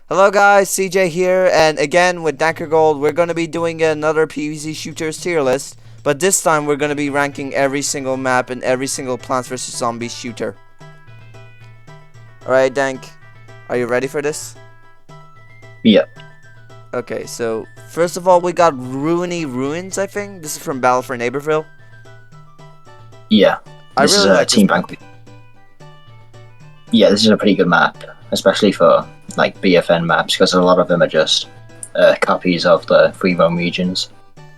Hello guys, CJ here, and again with Danker Gold, we're going to be doing another PvZ shooters tier list, but this time we're going to be ranking every single map and every single Plants vs Zombies shooter. Alright Dank, are you ready for this? Yeah. Okay, so first of all we got Ruiny Ruins, I think. This is from Battle for Neighborville. Yeah. This is really a like team this map. bank. Yeah, this is a pretty good map, especially for like BFN maps, because a lot of them are just copies of the free roam regions.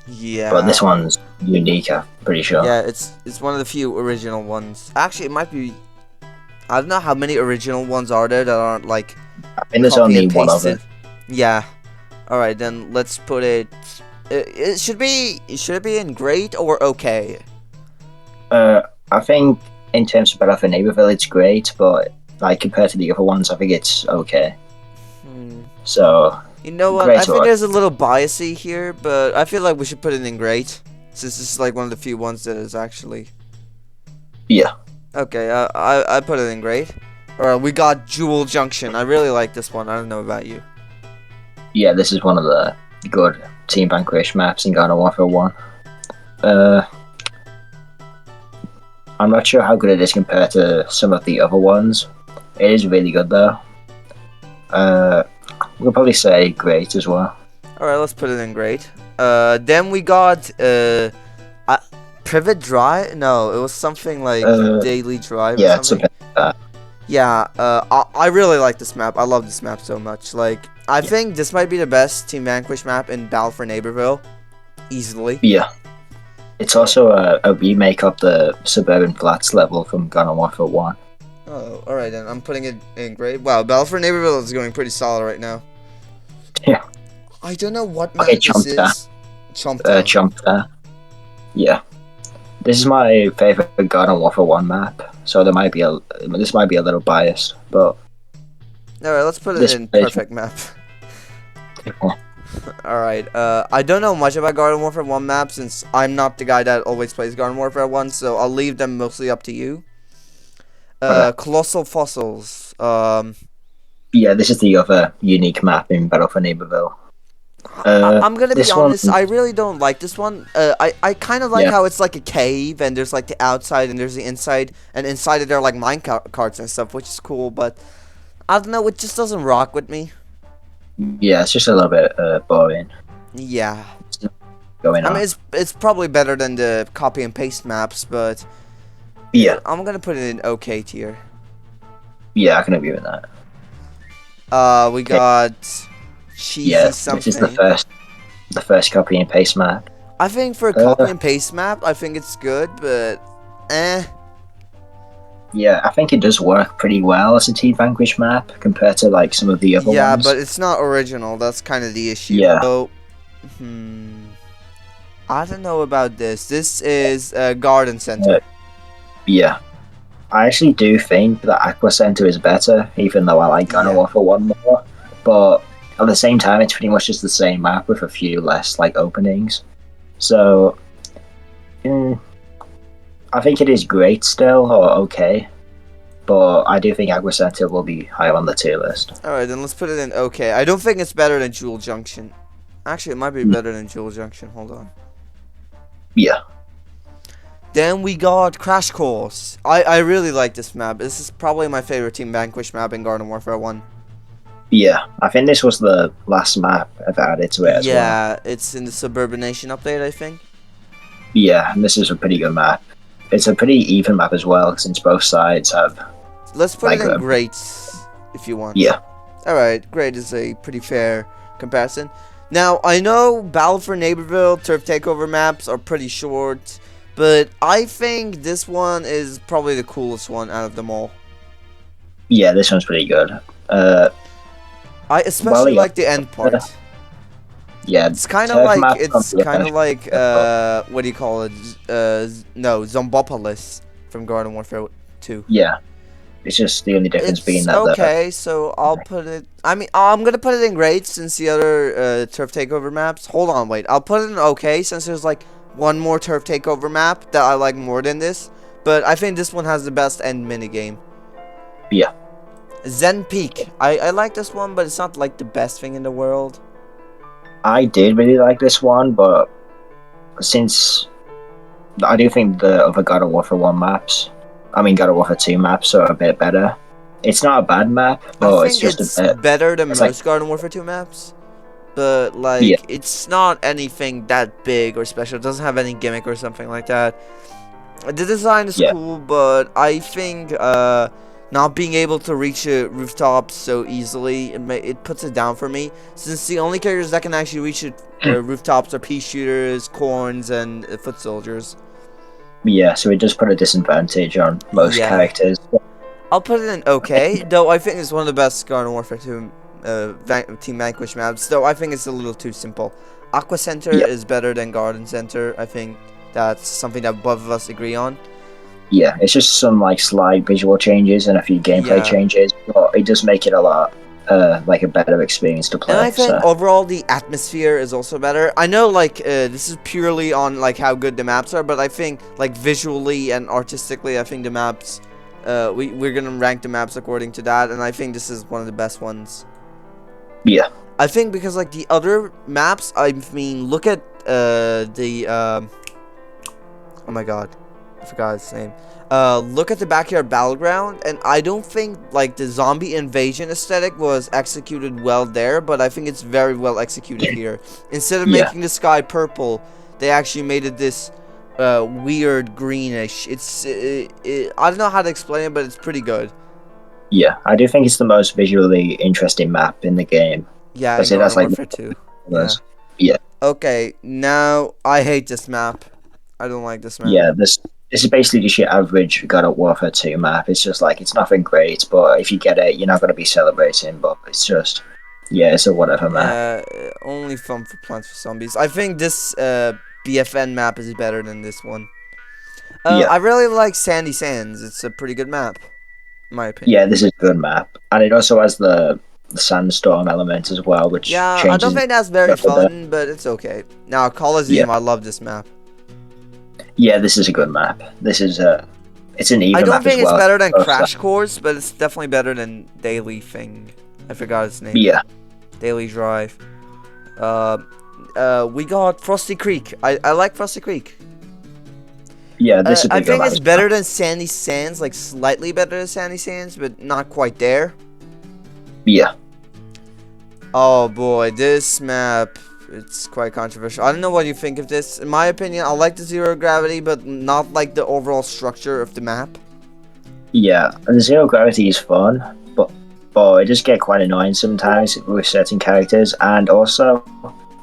Yeah. But this one's unique, I'm pretty sure. Yeah, it's one of the few original ones. Actually, it might be. I don't know how many original ones are there that aren't like I think there's copy only and one of pasted. it. Yeah. All right, then let's put it. It should be. Should it be in great or okay? I think in terms of Battle for Neighborville, it's great, but like compared to the other ones, I think it's okay. So You know what? great I think or there's a little biasy here, but I feel like we should put it in great, since this is like one of the few ones that is actually. yeah. Okay, I put it in great. Alright, we got Jewel Junction. I really like this one. I don't know about you. Yeah, this is one of the good Team Vanquish maps in Garden Warfare 1. I'm not sure how good it is compared to some of the other ones. It is really good though. We'll probably say great as well. Alright, let's put it in great. Then we got Privet Drive? No, it was something like Daily Drive or Yeah, it's something. something like that. Yeah, I really like this map. I love this map so much. Like, I think this might be the best Team Vanquish map in Battle for Neighborville. Easily. Yeah. It's also a remake of the Suburban Flats level from Garden Warfare 1. Oh, alright then. I'm putting it in great. Wow, Battle for Neighborville is going pretty solid right now. Yeah. I don't know what map Okay, this is. Chomp. Yeah. This is my favorite Garden Warfare 1 map, so this might be a little biased, but Alright, let's put it in perfect map. Alright, I don't know much about Garden Warfare 1 maps since I'm not the guy that always plays Garden Warfare 1, so I'll leave them mostly up to you. Colossal Fossils. Yeah, this is the other unique map in Battle for Neighborville. I'm gonna be honest, one, I really don't like this one. I kind of like how it's like a cave, and there's like the outside, and there's the inside, and inside there are like mine carts and stuff, which is cool, but I don't know, it just doesn't rock with me. Yeah, it's just a little bit boring. Yeah. Going on. I mean, it's probably better than the copy and paste maps, but yeah, I'm gonna put it in okay tier. Yeah, I can agree with that. We got cheesy something. This is the first copy and paste map. I think for a copy and paste map, I think it's good, but Yeah, I think it does work pretty well as a Team Vanquish map compared to like some of the other ones. Yeah, but it's not original. That's kind of the issue. Yeah. So, I don't know about this. This is a garden center. Yeah. I actually do think that Aqua Center is better, even though I like Garden Warfare 1 more. But at the same time, it's pretty much just the same map with a few less like openings. So, I think it is great still, or okay. But I do think Aqua Center will be higher on the tier list. Alright, then let's put it in okay. I don't think it's better than Jewel Junction. Actually, it might be better than Jewel Junction. Hold on. Yeah. Then we got Crash Course. I really like this map. This is probably my favorite Team Vanquish map in Garden Warfare 1. Yeah, I think this was the last map ever added to it as well. Yeah, it's in the Suburbanation update, I think. Yeah, and this is a pretty good map. It's a pretty even map as well, since both sides have... Let's put it in great, if you want. Yeah. Alright, great is a pretty fair comparison. Now, I know Battle for Neighborville, Turf Takeover maps are pretty short, but I think this one is probably the coolest one out of them all. Yeah, this one's pretty good. I especially like the end part. Yeah, it's kind of like what do you call it? No, Zombopolis from Garden Warfare 2. Yeah, it's just the only difference being that. Okay, so I'll put it. I mean, I'm gonna put it in great since the other Turf Takeover maps. Hold on, wait. I'll put it in okay since there's like one more Turf Takeover map that I like more than this. But I think this one has the best end minigame. Yeah. Zen Peak. I like this one, but it's not like the best thing in the world. I did really like this one, but since I do think the other God of Warfare 1 maps, I mean God of Warfare 2 maps are a bit better. It's not a bad map, I but it's think just a it's bit. better than It's like, most Garden Warfare 2 maps. But yeah, like, it's not anything that big or special. It doesn't have any gimmick or something like that. The design is yeah, cool, but I think not being able to reach rooftops so easily, it puts it down for me. Since the only characters that can actually reach rooftops are pea shooters, corns, and foot soldiers. yeah. So it does put a disadvantage on most Yeah. characters. I'll put it in okay, though I think it's one of the best Garden Warfare 2 Team Vanquish maps, though I think it's a little too simple. Aqua Center Yeah, is better than Garden Center. I think that's something that both of us agree on. yeah. It's just some like slight visual changes and a few gameplay Yeah. changes, but it does make it a lot like a better experience to And play. I think So overall the atmosphere is also better. I know like this is purely on like how good the maps are, but I think like visually and artistically, I think the maps we're gonna rank the maps according to that, and I think this is one of the best ones. yeah, I think because like the other maps, I mean, look at the oh my god, I forgot its name. Look at the backyard battleground, and I don't think like the zombie invasion aesthetic was executed well there, but I think it's very well executed here. Instead of yeah, making the sky purple, they actually made it this weird greenish. It's I don't know how to explain it, but it's pretty good. yeah. I do think it's the most visually interesting map in the game Yeah, in because it has Garden like Warfare 2. Yeah. those. Yeah, Okay, now I hate this map. I don't like this map. yeah. This is basically just your average God of Warfare 2 map. It's just like it's nothing great, but if you get it, you're not going to be celebrating. But it's just, yeah, it's a whatever map. Yeah, only fun for Plants for Zombies. I think this BFN map is better than this one. Yeah, I really like Sandy Sands. It's a pretty good map, in my yeah. opinion. This is a good map, and it also has the sandstorm element as well, which Yeah, I don't changes. think that's very fun, but it's okay. Now, Yeah, Coliseum, I love this map. yeah. This is a good map. This is it's an I even don't map as think it's well. better than Both sides. Crash Course, but it's definitely better than Daily Thing. I forgot its name. Yeah, Daily Drive. We got Frosty Creek. I like Frosty Creek. yeah. This is a I bigger think map. it's better than Sandy Sands, like slightly better than Sandy Sands, but not quite there. Yeah, Oh boy, this map, it's quite controversial. I don't know what you think of this. In my opinion, I like the zero gravity, but not like the overall structure of the map. yeah. The zero gravity is fun, but it just get quite annoying sometimes with certain characters, and also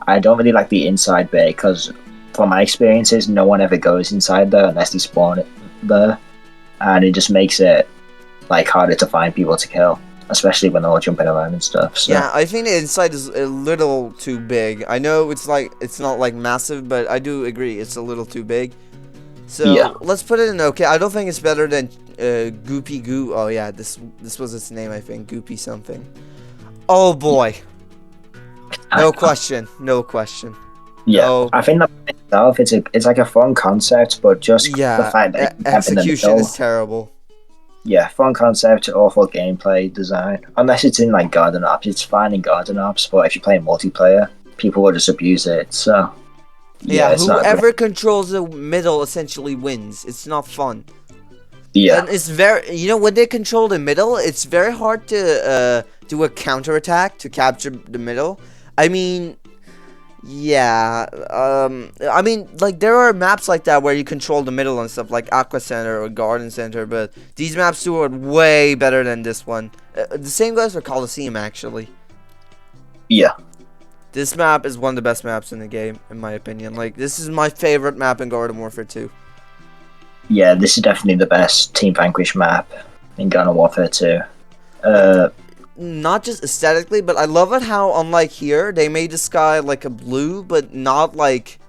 I don't really like the inside bay because, from my experiences, no one ever goes inside there unless they spawn it there, and it just makes it like harder to find people to kill, especially when they're all jumping around and stuff. So Yeah, I think the inside is a little too big. I know it's not like massive, but I do agree it's a little too big. So yeah, let's put it in okay. I don't think it's better than Goopy Goo. Oh yeah, this was its name, I think. Goopy something. Oh boy. No question. No question. yeah. No. I think that itself it's like a fun concept, but just the Yeah, fact that you have in the execution middle, is terrible. yeah, fun concept, awful gameplay design. Unless it's in like garden ops, it's fine in garden ops, but if you play multiplayer, people will just abuse it. So yeah, Yeah, it's not great. whoever controls the middle essentially wins. It's not fun. Yeah, And it's very, when they control the middle, it's very hard to do a counterattack to capture the middle. I mean, yeah, I mean, like, there are maps like that where you control the middle and stuff, like Aqua Center or Garden Center, but these maps do it way better than this one. The same goes for Coliseum, actually. yeah, This map is one of the best maps in the game, in my opinion. Like, this is my favorite map in Garden Warfare 2. yeah. This is definitely the best Team Vanquish map in Garden Warfare 2. Not just aesthetically, but I love it how, unlike here, they made the sky like a blue, but not like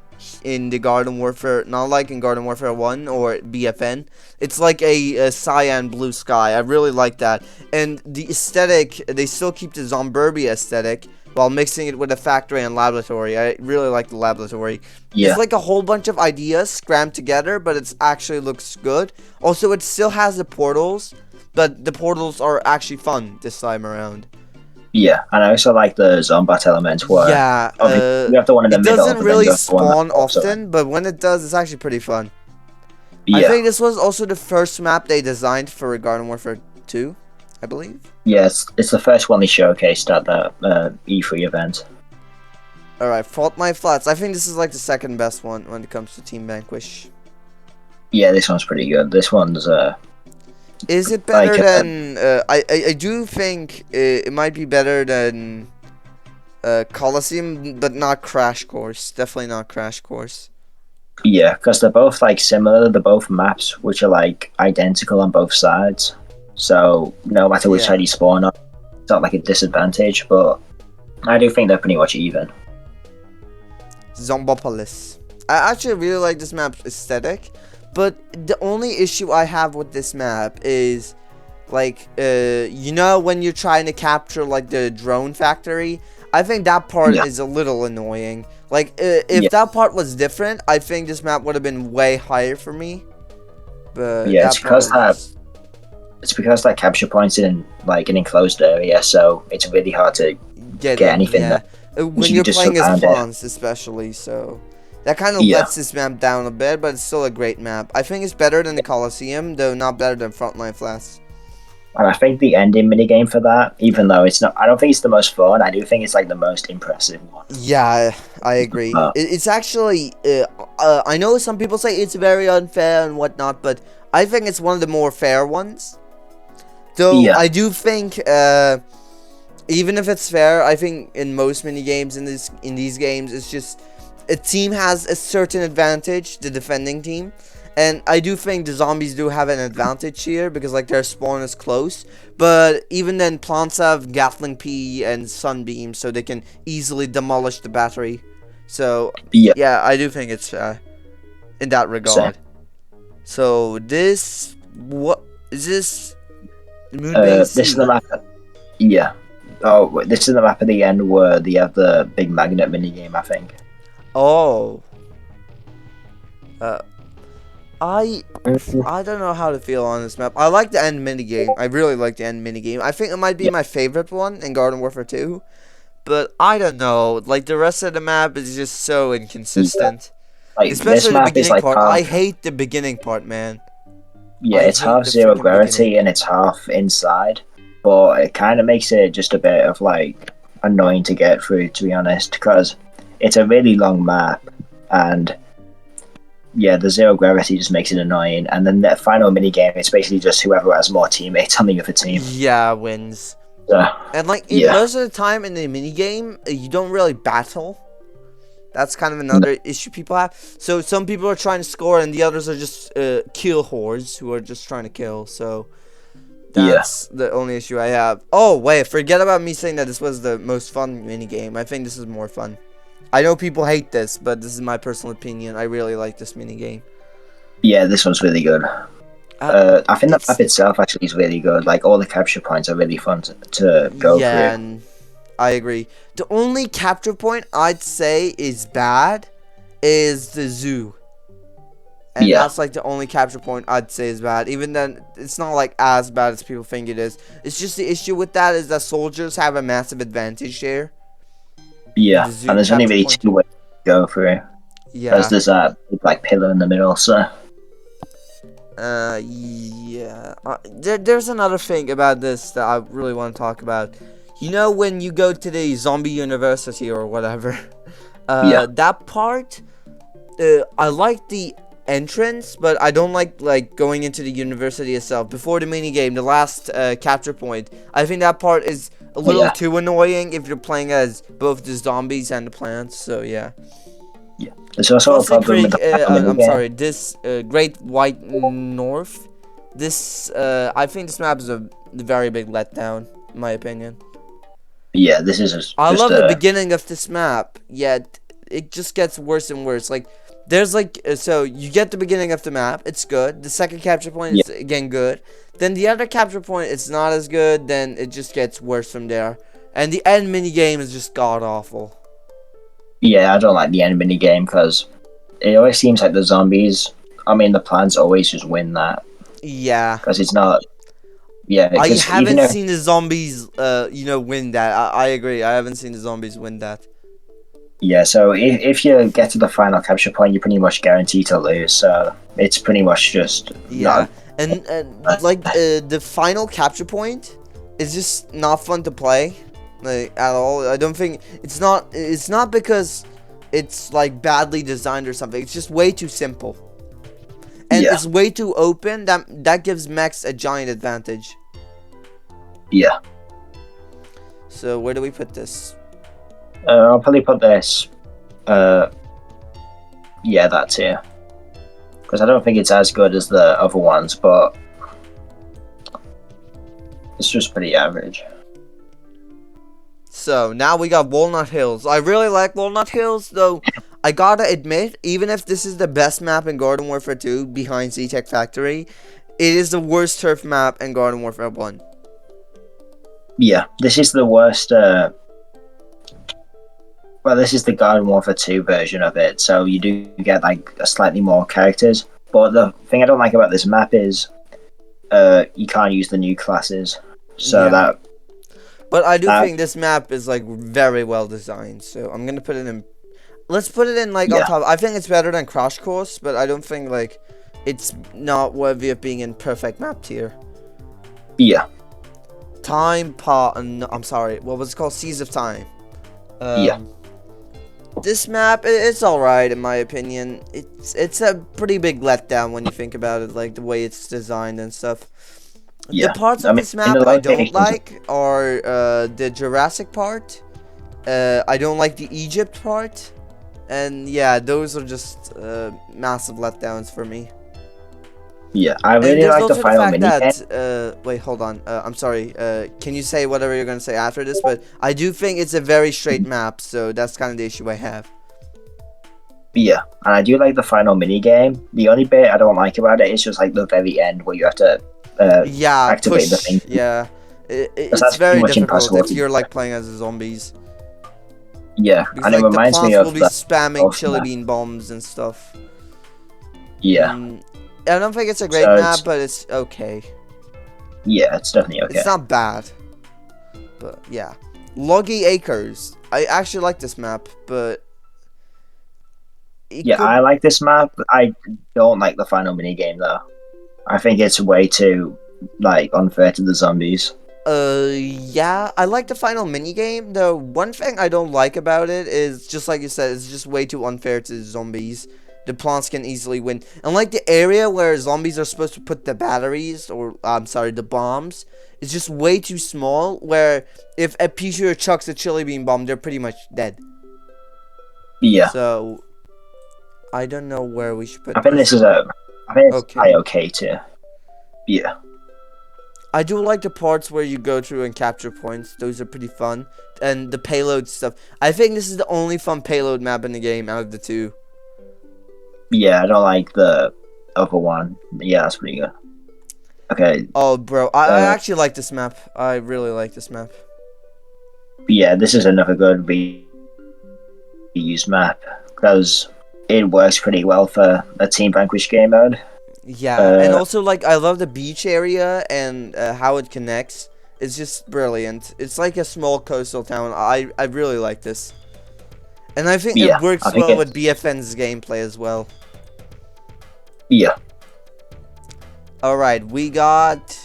in the Garden Warfare, not like in Garden Warfare 1 or BFN. It's like a cyan blue sky. I really like that. And the aesthetic, they still keep the Zomburbia aesthetic while mixing it with a factory and laboratory. I really like the laboratory. Yeah, It's like a whole bunch of ideas crammed together, but it actually looks good. Also, it still has the portals, but the portals are actually fun this time around. Yeah, and I also like the Zombat element where Yeah, obviously you have the one in the it middle, doesn't but then really you have the one that spawn pops away. often, but when it does, it's actually pretty fun. I Yeah, think this was also the first map they designed for Garden Warfare 2, I believe. yes, it's the first one they showcased at the E3 event. Alright, Fortnite Flats. I think this is like the second best one when it comes to Team Vanquish. Yeah, this one's pretty good. This one's Is it like better than... I do think it might be better than Coliseum, but not Crash Course. Definitely not Crash Course. yeah, because they're both like similar. They're both maps which are like identical on both sides. So no matter which Yeah. side you spawn on, it's not like a disadvantage. But I do think they're pretty much even. Zombopolis. I actually really like this map's aesthetic, but the only issue I have with this map is, like, you know when you're trying to capture, like, the drone factory? I think that part Yeah. is a little annoying. Like, if Yeah. that part was different, I think this map would have been way higher for me. But Yeah, that it's because part is it's because that capture point's in like an enclosed area, so it's really hard to get get in, anything yeah. that When you you're just playing as surround it. pawns, especially, so that kind of Yeah. lets this map down a bit, but it's still a great map. I think it's better than the Coliseum, though not better than Frontline Flats. And I think the ending minigame for that, even though it's not, I don't think it's the most fun. I do think it's like the most impressive one. Yeah, I agree. Uh, It's actually, I know some people say it's very unfair and whatnot, but I think it's one of the more fair ones. Though Yeah. I do think, even if it's fair, I think in most mini games in these games, it's just a team has a certain advantage, the defending team, and I do think the zombies do have an advantage here because like their spawn is close. But even then, plants have Gatling P and Sunbeam, so they can easily demolish the battery. So Yeah. yeah, I do think it's in that regard. So this, what is this? Moonbase This is the Sea. map. Yeah. Oh, this is the map at the end where they have the big magnet minigame, I think. Oh. I don't know how to feel on this map. I like the end minigame. I really like the end minigame. I think it might be my favorite one in Garden Warfare 2. But I don't know. Like, the rest of the map is just so inconsistent. Like this Especially the map is beginning like part. half, I hate the beginning part, man. yeah, I it's hate half the zero freaking gravity beginning. and it's half inside, but it kind of makes it just a bit of like annoying to get through, to be honest, because it's a really long map and yeah, the zero gravity just makes it annoying. And then the final mini game, it's basically just whoever has more teammates on the other team. Yeah, wins. So, And like yeah. most of the time in the minigame, you don't really battle. That's kind of another issue people have. So some people are trying to score, and the others are just kill whores who are just trying to kill. So that's the only issue I have. Oh wait, forget about me saying that this was the most fun minigame. I think this is more fun. I know people hate this, but this is my personal opinion. I really like this minigame. Yeah, this one's really good. I think the map itself actually is really good. Like all the capture points are really fun to go Yeah, through. and I agree. The only capture point I'd say is bad is the zoo. And Yeah. that's like the only capture point I'd say is bad. Even then, it's not like as bad as people think it is. It's just the issue with that is that soldiers have a massive advantage there. Yeah, The zoo and there's only capture really point. two ways to go through. Yeah. Because there's that like pillar in the middle, so Yeah. There's another thing about this that I really want to talk about. You know when you go to the zombie university or whatever, Yeah. that part, I like the entrance, but I don't like going into the university itself. Before the mini game, the last capture point, I think that part is a little Yeah. too annoying if you're playing as both the zombies and the plants. So yeah. Yeah. There's also a Frosty problem with Creek, the I'm minigame. sorry, this Great White North, this, I think this map is a very big letdown, in my opinion. Yeah, this is just I love the beginning of this map, yet it just gets worse and worse. Like, there's like, so you get the beginning of the map, it's good. The second capture point is again good. Then the other capture point, it's not as good, then it just gets worse from there. And the end minigame is just god-awful. Yeah, I don't like the end minigame because it always seems like the zombies, I mean the plants always just win that. Yeah. Because it's not, Yeah, I because even haven't if seen the zombies, win that. I agree. I haven't seen the zombies win that. yeah, so if you get to the final capture point, you're pretty much guaranteed to lose. So it's pretty much just Yeah, not. and the final capture point is just not fun to play, like at all. I don't think it's not. It's not because it's like badly designed or something. It's just way too simple, and Yeah, it's way too open. That gives Max a giant advantage. yeah. So where do we put this? I'll probably put this. Uh, yeah, that's here because I don't think it's as good as the other ones, but it's just pretty average. So now we got Walnut Hills. I really like Walnut Hills, though. I gotta admit, even if this is the best map in Garden Warfare 2 behind Z-Tech Factory, it is the worst turf map in Garden Warfare 1. Yeah, this is the worst. Well, this is the Garden Warfare 2 version of it, so you do get like a slightly more characters. But the thing I don't like about this map is you can't use the new classes. So Yeah. But I do think this map is like very well designed, so I'm gonna put it in. Let's put it in like on yeah, top. I think it's better than Crash Course, but I don't think like it's not worthy of being in perfect map tier. yeah, I'm sorry, what was it called? Seas of Time. yeah, This map, it's alright in my opinion. It's a pretty big letdown when you think about it, like the way it's designed and stuff. yeah. The parts I of mean, this in the map I don't locations, like are the Jurassic part. I don't like the Egypt part. And yeah, those are just massive letdowns for me. yeah, I And really there's like the also the final fact minigame. that, wait, hold on. I'm sorry. Can you say whatever you're going to say after this? But I do think it's a very straight map, so that's kind of the issue I have. Yeah, and I do like the final minigame. The only bit I don't like about it is just like the very end where you have to Yeah, activate the push. thing. Yeah. Because It's that's pretty very much difficult impossible if to you're do. like playing as the zombies. Yeah, Because and it like the reminds me plants will of be the spamming chili bean bombs and stuff. yeah. I don't think it's a great So map, but it's okay. yeah, it's definitely okay. It's not bad. But yeah. Loggy Acres. I actually like this map, but Yeah, I like this map. I don't like the final minigame though. I think it's way too like unfair to the zombies. Yeah, I like the final minigame. The one thing I don't like about it is, just like you said, it's just way too unfair to zombies. The plants can easily win. And like the area where zombies are supposed to put the batteries, or I'm sorry, the bombs, is just way too small, where if a Pichu chucks a chili bean bomb, they're pretty much dead. Yeah. So, I don't know where we should put I think this. I think it's Okay. okay too. Yeah. I do like the parts where you go through and capture points. Those are pretty fun. And the payload stuff. I think this is the only fun payload map in the game out of the two. Yeah, I don't like the other one. Yeah, that's pretty good. Okay. Oh, bro. I actually like this map. I really like this map. Yeah, this is another good reused map because it works pretty well for a Team Vanquish game mode. Yeah, and also, like, I love the beach area and how it connects. It's just brilliant. It's like a small coastal town. I really like this. And I think it works well with BFN's gameplay as well. Yeah. Alright, we got...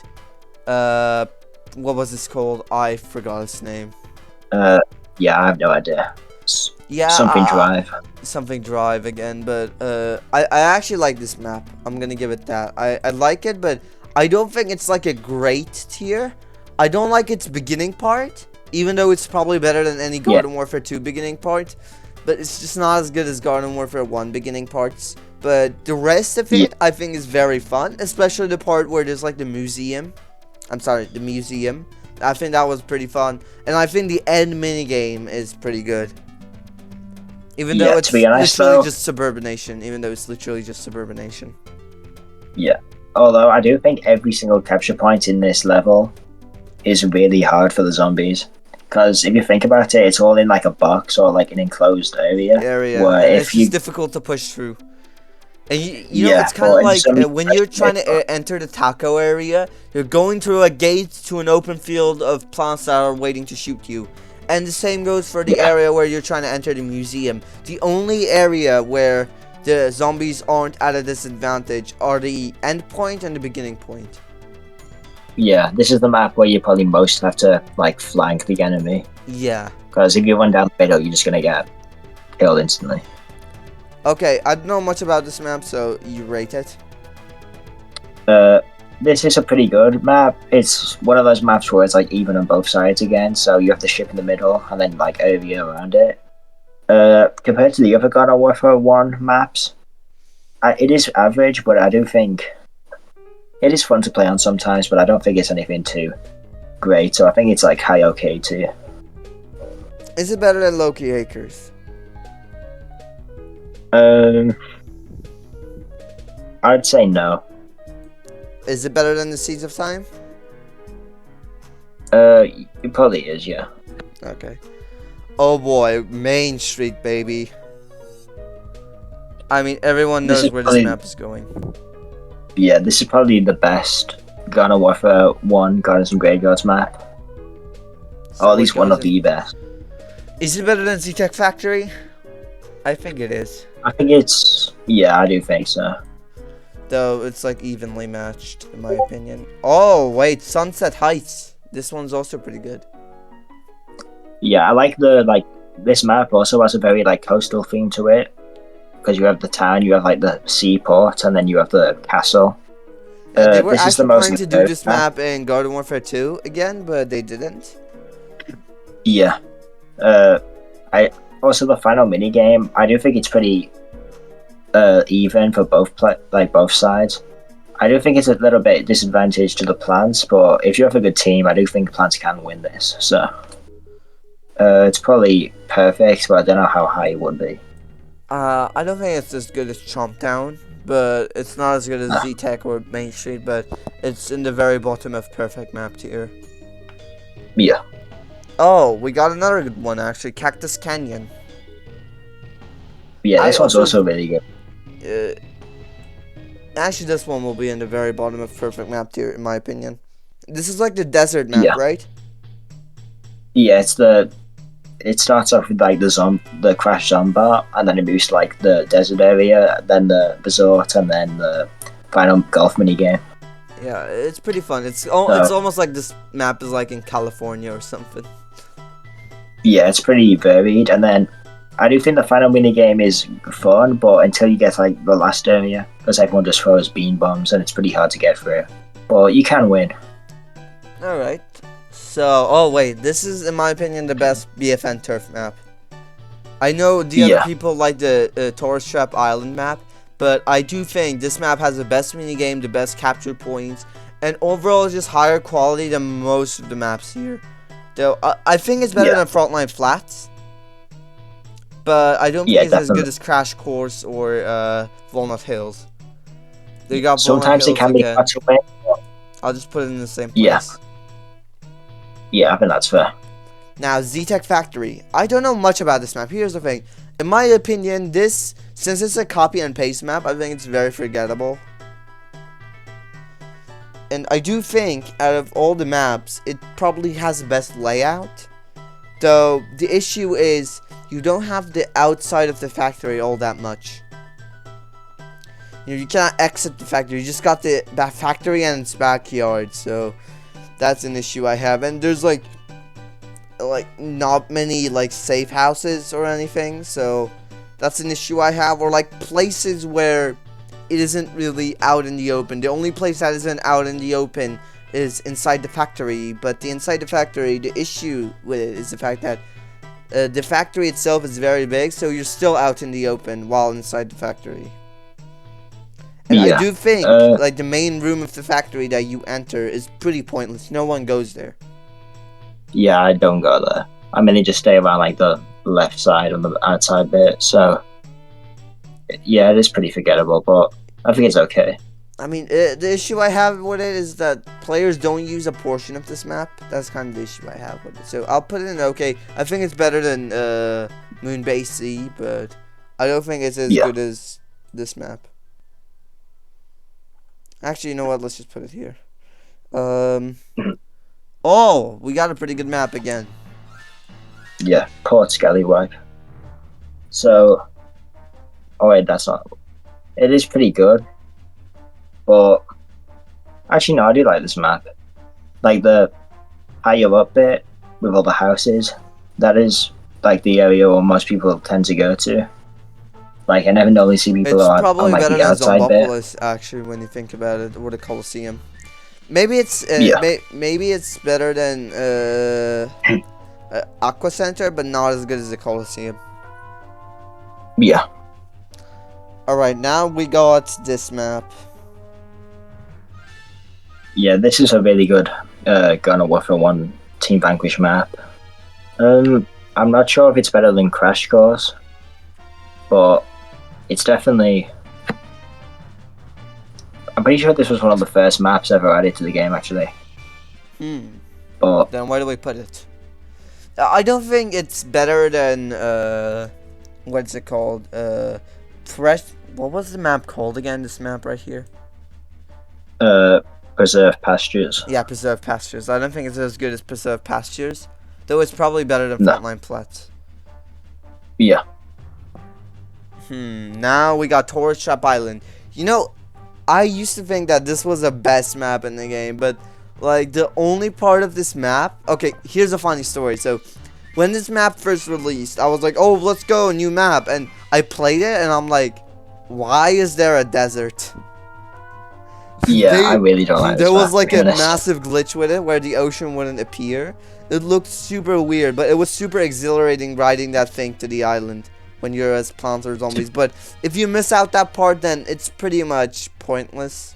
what was this called? I forgot its name. Yeah, I have no idea. Yeah, something drive. Something drive again, but I actually like this map. I'm gonna give it that. I like it, but I don't think it's like a great tier. I don't like its beginning part, even though it's probably better than any Garden Warfare 2 beginning part. But it's just not as good as Garden Warfare 1 beginning parts. But the rest of it, I think, is very fun, especially the part where there's like the museum. I'm sorry, the museum. I think that was pretty fun, and I think the end minigame is pretty good. Even though it's literally just Suburbanation. Even though it's literally just Suburbanation. Yeah. Although I do think every single capture point in this level is really hard for the zombies. Because if you think about it, it's all in like a box or like an enclosed area. Where where and it's just difficult to push through. And you know, Yeah, it's kind but of in like some when you're trying to enter the taco area, you're going through a gate to an open field of plants that are waiting to shoot you. And the same goes for the yeah, area where you're trying to enter the museum. The only area where the zombies aren't at a disadvantage are the end point and the beginning point. yeah. This is the map where you probably most have to like flank the enemy, Yeah. because if you run down the middle, you're just gonna get killed instantly. Okay, I don't know much about this map, so you rate it. Uh, this is a pretty good map. It's one of those maps where it's like even on both sides again, so you have the ship in the middle and then like area around it. Compared to the other God of Warfare 1 maps, it is average, but I do think it is fun to play on sometimes, but I don't think it's anything too great, so I think it's like high okay too. Is it better than Loki Acres? Um, I'd say no. Is it better than the Seeds of Time? It probably is, yeah. Okay. Oh boy, Main Street, baby. I mean, everyone This knows is where probably, this map is going. yeah, this is probably the best God of Warfare 1 Gardens and Graveyards map. So Or at least one of goes in. the best. Is it better than Z-Tech Factory? I think it is. I think it's, yeah, I do think so. Though it's like evenly matched, in my opinion. Oh, wait, Sunset Heights. This one's also pretty good. Yeah, I like this map also has a very like coastal theme to it, because you have the town, you have like the seaport, and then you have the castle. They were This is the actually most planning to do this map in Garden Warfare 2 again, but they didn't. Yeah. I also the final mini game. I do think it's pretty even for both sides. I do think it's a little bit disadvantage to the plants, but if you have a good team, I do think plants can win this. So it's probably perfect, but I don't know how high it would be. I don't think it's as good as Chomp Down, but it's not as good as Ah. Z-Tech or Main Street, but it's in the very bottom of perfect map tier. Yeah. Oh, we got another good one actually, Cactus Canyon. Yeah, I this one's also really good. Actually, this one will be in the very bottom of perfect map tier, in my opinion. This is like the desert map, Yeah. right? Yeah, it starts off with like the crash zombar, and then it moves to like the desert area, then the resort, and then the final golf mini game. Yeah, it's pretty fun. It's almost like this map is like in California or something. Yeah, it's pretty varied, and then I do think the final mini game is fun, but until you get like the last area, because everyone just throws bean bombs, and it's pretty hard to get through. But you can win. All right. So, oh wait, this is in my opinion the best BFN turf map. I know the other people like the Tourist Trap Island map, but I do think this map has the best minigame, the best capture points, and overall is just higher quality than most of the maps here. Though I think it's better than Frontline Flats, but I don't think it's as good as Crash Course or Walnut Hills. They got sometimes it can be hard to win. I'll just put it in the same place. Yeah, I think that's fair. Now, Z-Tech Factory. I don't know much about this map. Here's the thing. In my opinion, since it's a copy and paste map, I think it's very forgettable. And I do think, out of all the maps, it probably has the best layout. Though, the issue is, you don't have the outside of the factory all that much. You cannot exit the factory. You just got that factory and its backyard, so that's an issue I have. And there's like not many like safe houses or anything, so that's an issue I have. Or like places where it isn't really out in the open. The only place that isn't out in the open is inside the factory, but inside the factory, the issue with it is the fact that the factory itself is very big, so you're still out in the open while inside the factory. And I do think like the main room of the factory that you enter is pretty pointless. No one goes there. Yeah, I don't go there. I mainly just stay around like the left side on the outside bit. So yeah, it is pretty forgettable, but I think it's okay. I mean, the issue I have with it is that players don't use a portion of this map. That's kind of the issue I have with it. So I'll put it in okay. I think it's better than Moonbase C, but I don't think it's as good as this map. Actually, you know what? Let's just put it here. Oh, we got a pretty good map again. Yeah, Port Scallywag. So, oh wait, that's not. It is pretty good, but actually, no, I do like this map. Like the higher up bit with all the houses, that is like the area where most people tend to go to. Like I never normally see people It's on probably like better the than outside bit. Zombopolis, actually, when you think about it, or the Colosseum. Maybe it's Yeah, maybe it's better than Aqua Center, but not as good as the Colosseum. yeah, Alright, now we got this map. yeah. This is a really good Garden Warfare 1 Team Vanquish map. I'm not sure if it's better than Crash Course, but it's definitely. I'm pretty sure this was one of the first maps ever added to the game, actually. But Then where do we put it? I don't think it's better than what's it called? What was the map called again? This map right here. Preserve Pastures. Yeah, Preserve Pastures. I don't think it's as good as Preserve Pastures, though it's probably better than No. Frontline Flats. Yeah, Now we got Tourist Trap Island. You know, I used to think that this was the best map in the game, but like the only part of this map. Okay, here's a funny story. So, when this map first released, I was like, "Oh, let's go, new map," and I played it, and I'm like, "Why is there a desert?" yeah. I really don't like this There was map, like to be a honest. massive glitch with it where the ocean wouldn't appear. It looked super weird, but it was super exhilarating riding that thing to the island when you're as plants or zombies. But if you miss out that part, then it's pretty much pointless,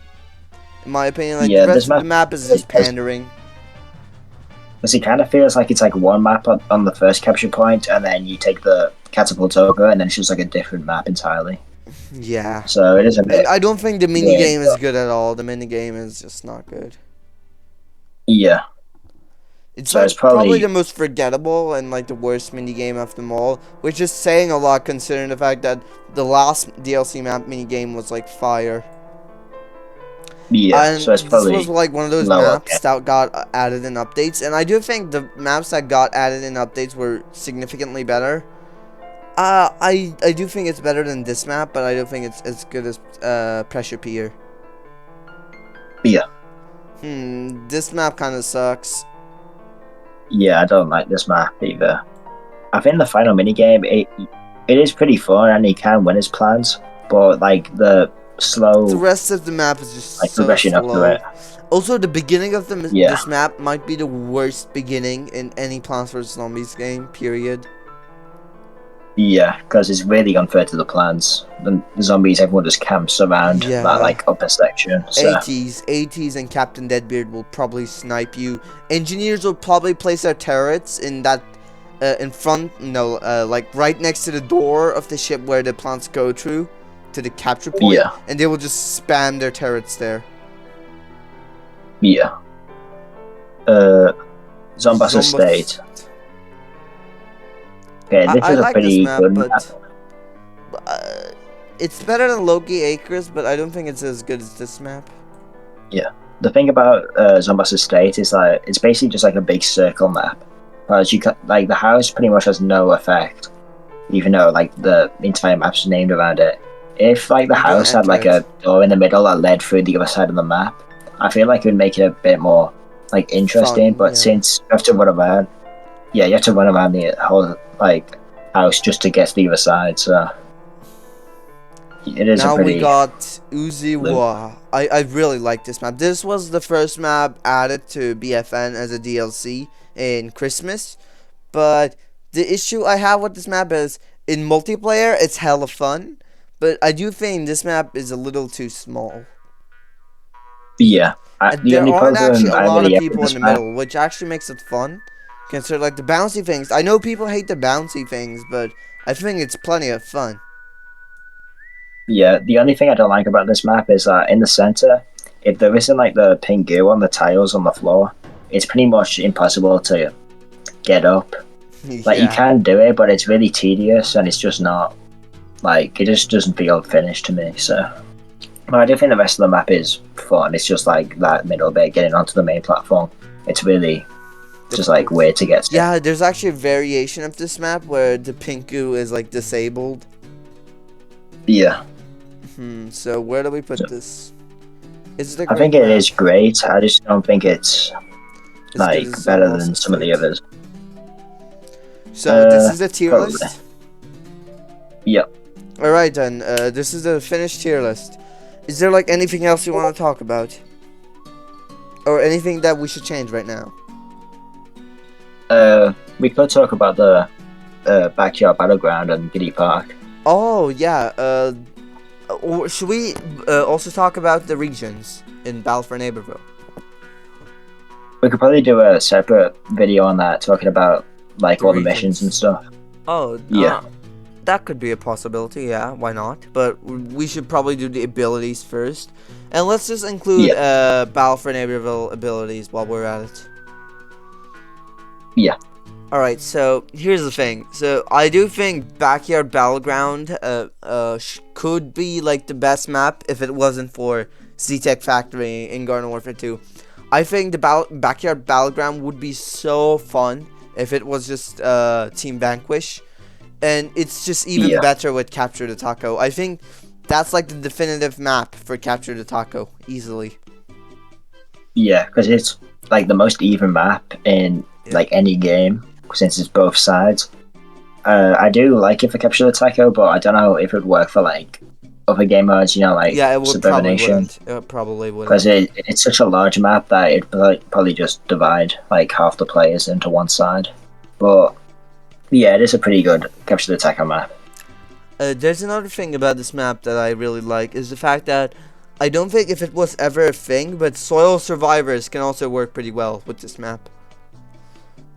in my opinion. Like Yeah, the rest this of the map is just pandering. Because it kind of feels like it's like one map on the first capture point, and then you take the catapult over, and then it's just like a different map entirely. Yeah. So it is a bit. I don't think the mini weird, game is but- good at all. The mini game is just not good. Yeah, It's So like it's probably- the most forgettable and like the worst mini game of them all, which is saying a lot considering the fact that the last DLC map mini game was like fire. yeah. And So it's this probably was like one of those lower, maps that got added in updates, and I do think the maps that got added in updates were significantly better. I do think it's better than this map, but I don't think it's as good as Pressure Pier. Yeah, This map kind of sucks. yeah. I don't like this map either. I think the final minigame it is pretty fun, and he can win his plans, but like the slow The rest of the map is just like so progression up to slow. it. Also, the beginning of Yeah. this map might be the worst beginning in any Plants vs Zombies game. Period. Yeah, because it's really unfair to the plans. The zombies, everyone just camps around Yeah. that like upper section. So 80s, and Captain Deadbeard will probably snipe you. Engineers will probably place their turrets in that, in front, like right next to the door of the ship where the plants go through, to the capture point, Yeah. and they will just spam their turrets there. yeah. Zombas Estate. Okay, this I is a like pretty this map, good map. but it's better than Loki Acres, but I don't think it's as good as this map. Yeah. The thing about Zombas Estate is like it's basically just like a big circle map. Whereas like the house pretty much has no effect, even though like the entire map's named around it. If like the I'm gonna house had enter like it. a door in the middle that led through the other side of the map, I feel like it would make it a bit more like interesting. Fun, but yeah. since you have to run around, you have to run around the whole like house just to get to the other side. So it is Now a pretty. we got Uziwa. I really like this map. This was the first map added to BFN as a DLC in Christmas. But the issue I have with this map is in multiplayer it's hella fun. But I do think this map is a little too small. Yeah. The There only aren't actually problem a I lot of really have people with in this the map, middle, which actually makes it fun. Consider like the bouncy things. I know people hate the bouncy things, but I think it's plenty of fun. yeah, the only thing I don't like about this map is that in the center, if there isn't like the pink goo on the tiles on the floor, it's pretty much impossible to get up. Like you can do it, but it's really tedious and it's just not like it just doesn't feel finished to me. So But I do think the rest of the map is fun. It's just like that middle bit getting onto the main platform. It's really just like Difficult. weird to get to. Yeah, there's actually a variation of this map where the Pinku is like disabled. Yeah. So where do we put this? Is it a I great think it map? is great. I just don't think it's As good like as better Lost than some of the Estate. others. So this is a tier Probably. list. Yep. All right then. This is a finished tier list. Is there like anything else you want to talk about, or anything that we should change right now? We could talk about the backyard battleground and Giddy Park. Oh yeah. Or should we also talk about the regions in Battleground Naperville? We could probably do a separate video on that, talking about like all the missions and regions. stuff. Oh, Yeah. That could be a possibility, yeah, why not? But we should probably do the abilities first. And let's just include Battleground Naperville abilities while we're at it. Yeah. Alright, so here's the thing. So I do think Backyard Battleground could be like the best map if it wasn't for Z-Tech Factory in Garden Warfare 2. I think the Backyard Battleground would be so fun if it was just Team Vanquish. And it's just even better with Capture the Taco. I think that's like the definitive map for Capture the Taco, easily. Yeah, because it's like the most even map in like any game, since it's both sides. I do like it for Capture the Taco, but I don't know if it would work for like other game modes, you know, like it would Suburbanation. It probably wouldn't. Because it's such a large map that it'd probably just divide like half the players into one side. But yeah, it is a pretty good Capture the Taco map. There's another thing about this map that I really like, is the fact that I don't think if it was ever a thing, but Soil Survivors can also work pretty well with this map.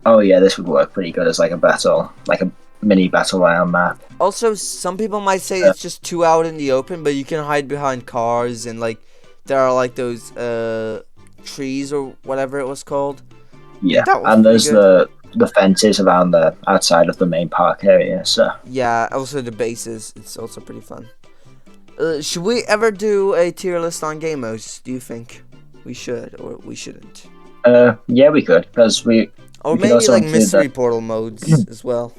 Oh yeah, this would work pretty good as like a mini battle royale map. Also, some people might say it's just too out in the open, but you can hide behind cars, and like there are like those trees or whatever it was called. Yeah, and there's the fences around the outside of the main park area. So yeah, also the bases. It's also pretty fun. Should we ever do a tier list on game modes? Do you think we should or we shouldn't? Yeah, we could, because or maybe like mystery portal modes as well,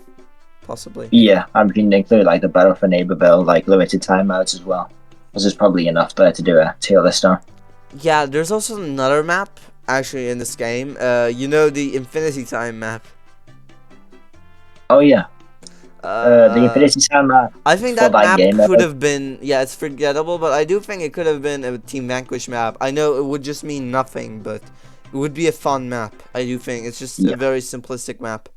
possibly. Yeah, and we can include like the Battle for Naperville, like limited time modes as well. Because there's probably enough there to do a tier list on. Yeah, there's also another map actually in this game. You know, the Infinity Time map. Oh yeah. The Infinity Time map. I think that map could have been, yeah, it's forgettable, but I do think it could have been a Team Vanquish map. I know it would just mean nothing, but it would be a fun map. I do think it's just a very simplistic map.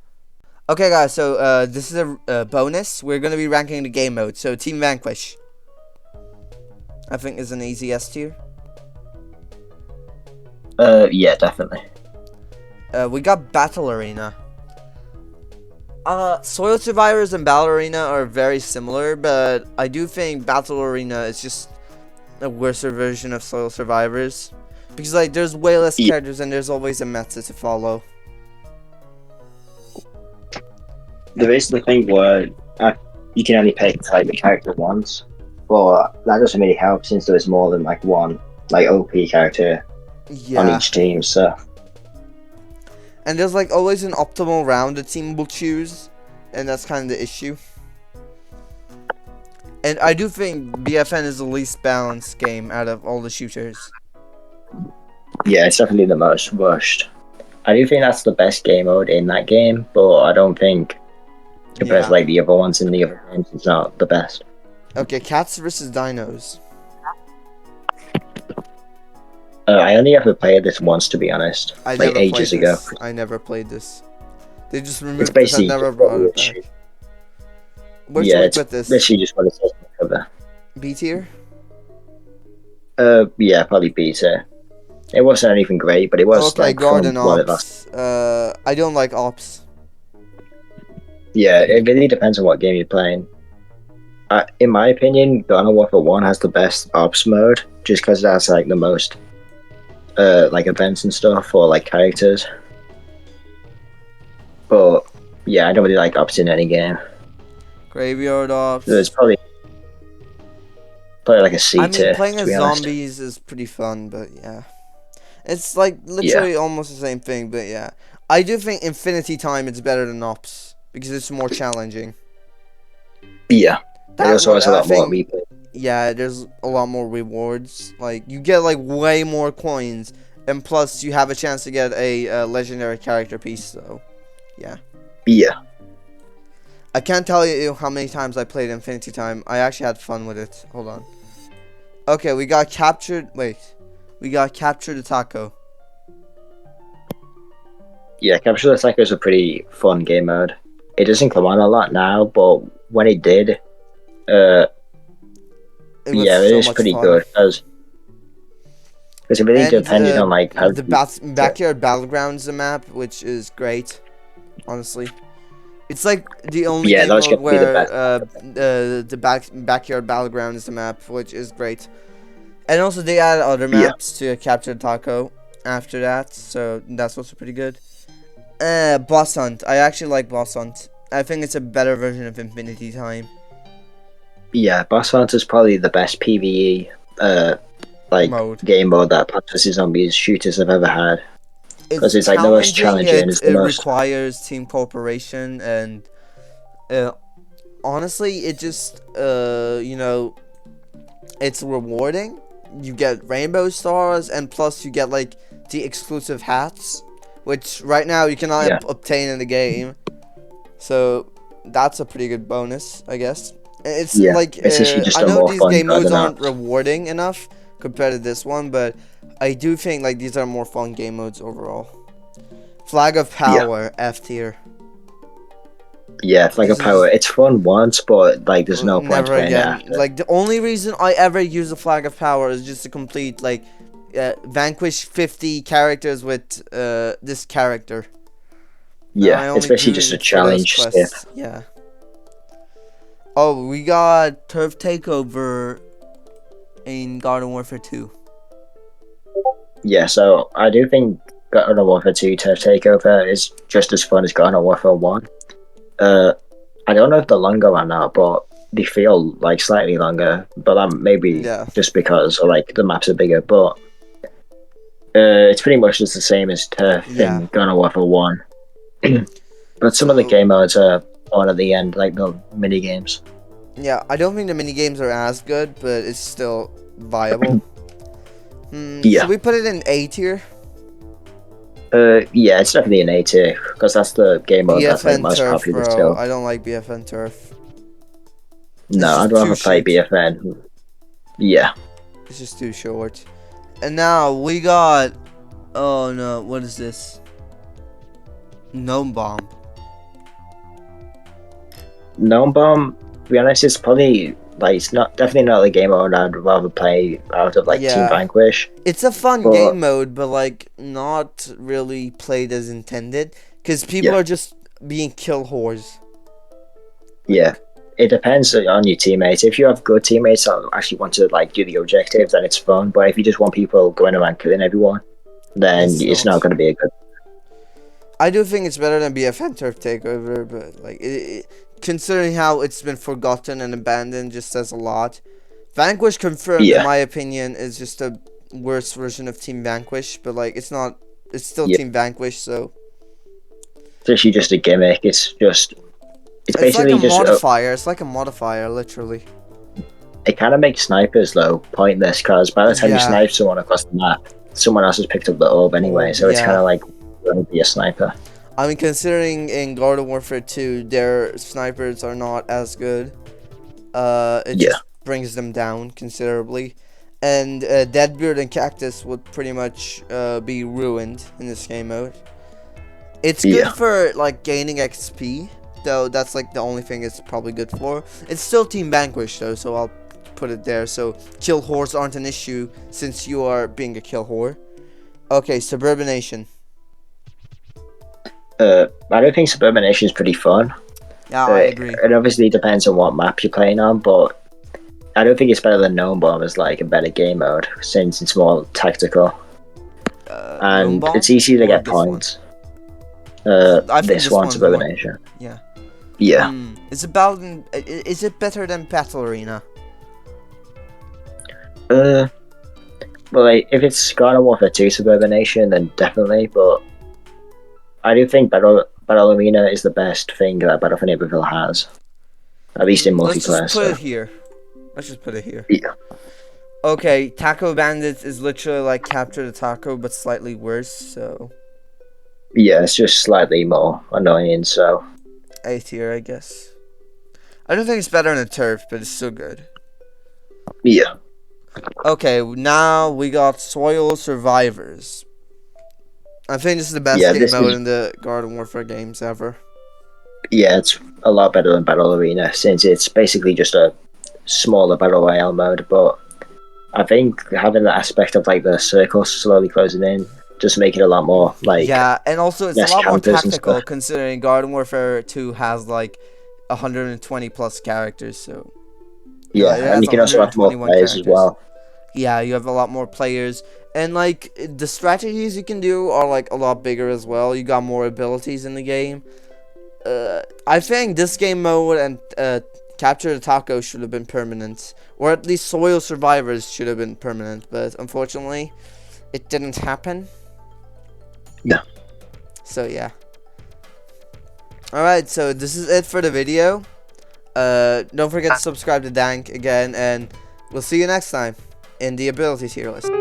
Okay, guys, so this is a bonus. We're gonna be ranking the game mode. So Team Vanquish, I think, is an easy S tier. Yeah, definitely. We got Battle Arena. Soil Survivors and Battle Arena are very similar, but I do think Battle Arena is just a worse version of Soil Survivors. Because, like, there's way less characters and there's always a meta to follow. There is the thing where you can only pick like the character once, but that doesn't really help since there is more than like one like OP character on each team, so. And there's like always an optimal round the team will choose, and that's kind of the issue. And I do think BFN is the least balanced game out of all the shooters. Yeah, it's definitely the most rushed. I do think that's the best game mode in that game, but I don't think compared to like the other ones in the other games, it's not the best. Okay, cats versus dinos. I only ever played this once, to be honest. Like ages ago. I never played this. They just removed this and never brought it back. Where should we put this? Literally just what it says on the cover. B tier? Yeah, probably B tier. It wasn't anything great, but it was okay, like Garden fun Ops. I don't like Ops. Yeah, it really depends on what game you're playing. In my opinion, Garden Warfare 1 has the best Ops mode, just because it has like the most like events and stuff, or like characters. But yeah, I don't really like Ops in any game. Graveyard Ops. There's probably Probably like a C I mean, tier, playing to as be honest. zombies is pretty fun, but yeah. It's like Yeah, literally almost the same thing, but yeah. I do think Infinity Time is better than Ops because it's more challenging. yeah. It That also one, has a I lot more think, replay. yeah, there's a lot more rewards. Like, you get like way more coins, and plus you have a chance to get a legendary character piece, so yeah. Yeah, I can't tell you how many times I played Infinity Time. I actually had fun with it. Hold on. Okay, we got captured. Wait. We got captured the taco. yeah. Capture the Flag is a pretty fun game mode. It doesn't come on a lot now, but when it did, uh, It was yeah, it so is much pretty fun. good because it really And depended on like how. the backyard battleground is a map, which is great, honestly. It's like the only Yeah, game that's mode gonna be the where best. the backyard battleground is the map, which is great. And also they added other Yeah, maps to capture the taco after that, so that's also pretty good. Boss Hunt. I actually like Boss Hunt. I think it's a better version of Infinity Time yeah. Boss Hunt is probably the best PVE like mode. game mode that Plants vs Zombies shooters have ever had because It's it's like the most challenging. challenging. It's the It most. requires team cooperation, and uh, honestly, it just it's rewarding. You get rainbow stars, and plus you get like the exclusive hats, which right now you cannot Yeah, obtain in the game. So that's a pretty good bonus, I guess. It's yeah. like It's actually just I a know more these fun game mode modes than aren't that. rewarding enough compared to this one, but I do think like these are more fun game modes overall. Flag of Yeah, Power, F tier. yeah. It's like a This power. is It's fun once, but like there's no point never playing it again. after. Like the only reason I ever use the Flag of Power is just to complete like vanquish 50 characters with this character. And Yeah, I it's only basically do just a it for those challenge skip. quests. Yeah. Oh, we got Turf Takeover in Garden Warfare 2. Yeah, so I do think Garden Warfare 2 Turf Takeover is just as fun as Garden Warfare 1. Uh, I don't know if they're longer or not, but they feel like slightly longer. But that maybe Yeah. just because like the maps are bigger. But it's pretty much just the same as Turf Yeah. in Garden Warfare 1. But some of the So, game modes are on at the end, like the mini games. yeah, I don't think the mini games are as good, but it's still viable. Yeah. Should we put it in A tier? Yeah, it's definitely an A tier because that's the game mode that's like BFN most Turf, popular bro. still. I don't like BFN Turf. No, It's I'd just too rather play short. BFN. Yeah, It's just too short. And now we got. Oh no, what is this? Gnome Bomb. Gnome Bomb. To be honest, it's probably like it's not definitely not the game mode I'd rather play out of like Team Yeah. Vanquish. It's a fun But game mode, but like not really played as intended. Because people yeah, are just being kill whores. yeah, it depends on your teammates. If you have good teammates that actually want to like do the objectives, then it's fun. But if you just want people going around killing everyone, then It's it's not not. going to be a good. I do think it's better than BFN Turf Takeover, but like considering how it's been forgotten and abandoned, just says a lot. Vanquish Confirmed, in Yeah, my opinion, is just a worse version of Team Vanquish, but like it's not. It's still yeah. Team Vanquish, so It's actually just a gimmick. It's it's like a basically just modifier. It's like a modifier, literally. it kind of makes snipers though pointless because by the time you Yeah. snipe someone across the map, someone else has picked up the orb anyway. Or So it's kind yeah. of like going to be a sniper. I mean, considering in Garden Warfare 2, their snipers are not as good. It Yeah, just brings them down considerably. And Deadbeard and Cactus would pretty much be ruined in this game mode. It's good yeah, for like gaining XP, though. That's like the only thing it's probably good for. It's still Team Vanquish though, so I'll put it there. So kill whores aren't an issue since you are being a kill whore. Okay, Suburbanation. I don't think Suburbanation is pretty fun. Yeah, I agree. It obviously depends on what map you're playing on, but I don't think it's better than Gnome Bomb as like a better game mode since it's more tactical Gnome and it's Bomb easy to or get this one? points. I think This this one's one's the one. Suburbanation. Yeah. Yeah. Is it better than Battle Arena? Uh, well, like, if it's Garden Warfare 2 Suburbanation, then definitely. But I do think Battle Arena is the best thing that Battle for Neighborville has, at least in Let's just multiplayer. put it So here. Let's just put it here. yeah, Okay, Taco Bandits is literally like Capture the Taco, but slightly worse. So yeah, it's just slightly more annoying. So A tier, I guess. I don't think it's better than Turf, but it's still good. yeah, Okay, now we got Soil Survivors. I think this is the best yeah, game this mode is in the Garden Warfare games ever. yeah, it's a lot better than Battle Arena since it's basically just a smaller battle royale mode. But I think having the aspect of like the circles slowly closing in just make it a lot more like Yeah, and also it's a less lot more campers and tactical stuff. considering Garden Warfare 2 has like 120 plus characters, so no, it Yeah, and has you can also have more 121 players as characters. well. Yeah, you have a lot more players, and like the strategies you can do are like a lot bigger as well. You got more abilities in the game. I think this game mode and Capture the Taco should have been permanent, or at least Soil Survivors should have been permanent, but unfortunately, it didn't happen. Yeah. So yeah. Alright, so this is it for the video. Don't forget to subscribe to Dank again, and we'll see you next time in the ability tier list.